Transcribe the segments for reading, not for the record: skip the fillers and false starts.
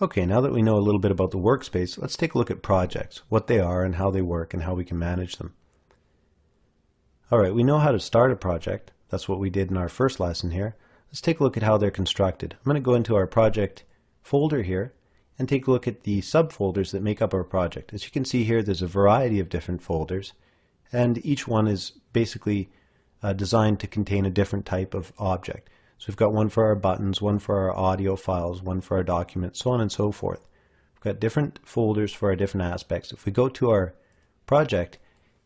Okay, now that we know a little bit about the workspace, let's take a look at projects, what they are and how they work and how we can manage them. Alright, we know how to start a project. That's what we did in our first lesson here. Let's take a look at how they're constructed. I'm going to go into our project folder here and take a look at the subfolders that make up our project. As you can see here, there's a variety of different folders, and each one is basically designed to contain a different type of object. So we've got one for our buttons, one for our audio files, one for our documents, so on and so forth. We've got different folders for our different aspects. If we go to our project,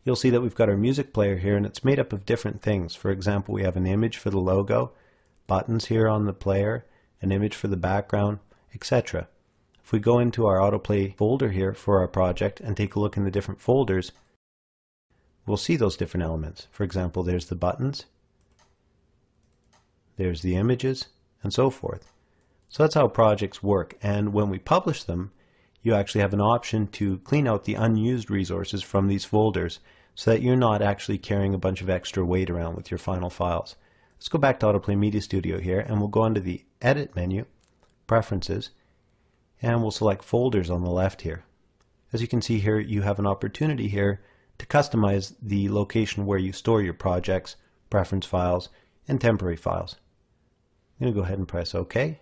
you'll see that we've got our music player here, and it's made up of different things. For example, we have an image for the logo, buttons here on the player, an image for the background, etc. If we go into our AutoPlay folder here for our project and take a look in the different folders, we'll see those different elements. For example, there's the buttons, there's the images, and so forth. So that's how projects work, and when we publish them, you actually have an option to clean out the unused resources from these folders so that you're not actually carrying a bunch of extra weight around with your final files. Let's go back to AutoPlay Media Studio here, and we'll go under the Edit menu, Preferences, and we'll select Folders on the left here. As you can see here, you have an opportunity here to customize the location where you store your projects, preference files, and temporary files. I'm going to go ahead and press OK.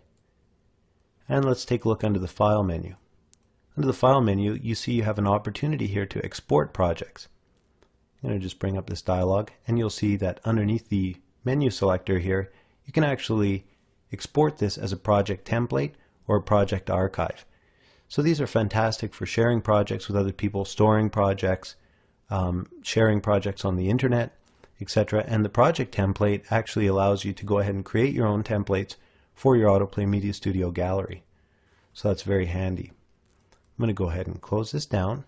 And let's take a look under the File menu. Under the File menu, you see you have an opportunity here to export projects. I'm going to just bring up this dialog, and you'll see that underneath the menu selector here, you can actually export this as a project template or a project archive. So these are fantastic for sharing projects with other people, storing projects, sharing projects on the internet, etc. And the project template actually allows you to go ahead and create your own templates for your AutoPlay Media Studio gallery. So that's very handy. I'm going to go ahead and close this down,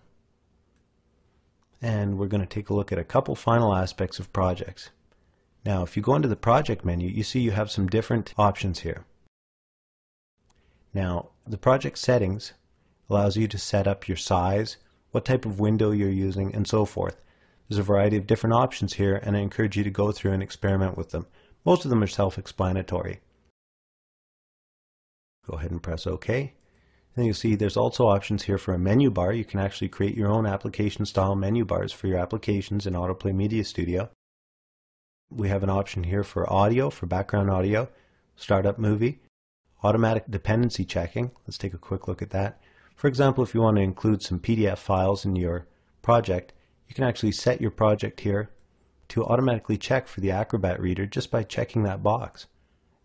and we're going to take a look at a couple final aspects of projects. Now, if you go into the project menu, you see you have some different options here. Now, the project settings allows you to set up your size, what type of window you're using, and so forth. There's a variety of different options here, and I encourage you to go through and experiment with them. Most of them are self-explanatory. Go ahead and press OK. And you'll see there's also options here for a menu bar. You can actually create your own application style menu bars for your applications in AutoPlay Media Studio. We have an option here for audio, for background audio, startup movie, automatic dependency checking. Let's take a quick look at that. For example, if you want to include some PDF files in your project, you can actually set your project here to automatically check for the Acrobat Reader just by checking that box.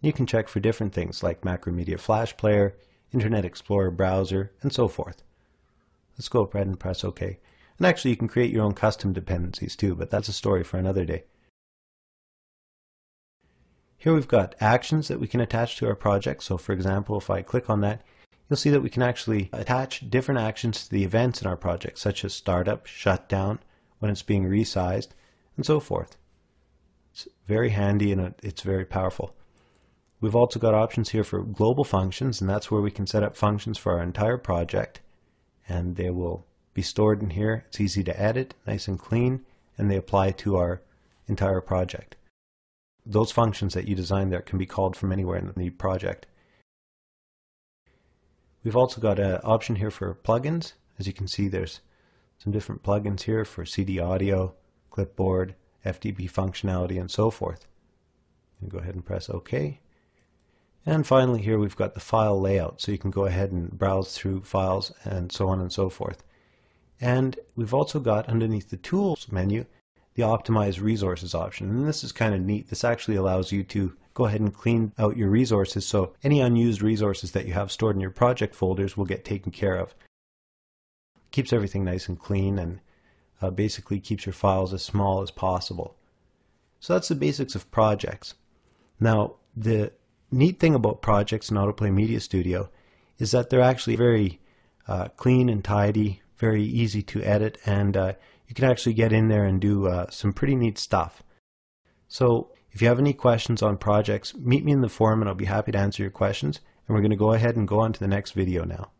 You can check for different things like Macromedia Flash Player, Internet Explorer browser, and so forth. Let's go ahead and press OK. And actually you can create your own custom dependencies too, but that's a story for another day. Here we've got actions that we can attach to our project. So for example, if I click on that, you'll see that we can actually attach different actions to the events in our project, such as startup, shutdown, when it's being resized, and so forth. It's very handy and it's very powerful. We've also got options here for global functions, and that's where we can set up functions for our entire project, and they will be stored in here. It's easy to edit, nice and clean, and they apply to our entire project. Those functions that you design there can be called from anywhere in the project. We've also got an option here for plugins. As you can see, there's some different plugins here for CD audio, clipboard, FTP functionality, and so forth. Go ahead and press OK. And finally here we've got the file layout, so you can go ahead and browse through files and so on and so forth. And we've also got underneath the Tools menu the Optimize Resources option, and this is kind of neat. This actually allows you to go ahead and clean out your resources, so any unused resources that you have stored in your project folders will get taken care of. Keeps everything nice and clean, and basically keeps your files as small as possible. So that's the basics of projects. Now, the neat thing about projects in AutoPlay Media Studio is that they're actually very clean and tidy, very easy to edit, and you can actually get in there and do some pretty neat stuff. So if you have any questions on projects, meet me in the forum and I'll be happy to answer your questions. And we're going to go ahead and go on to the next video now.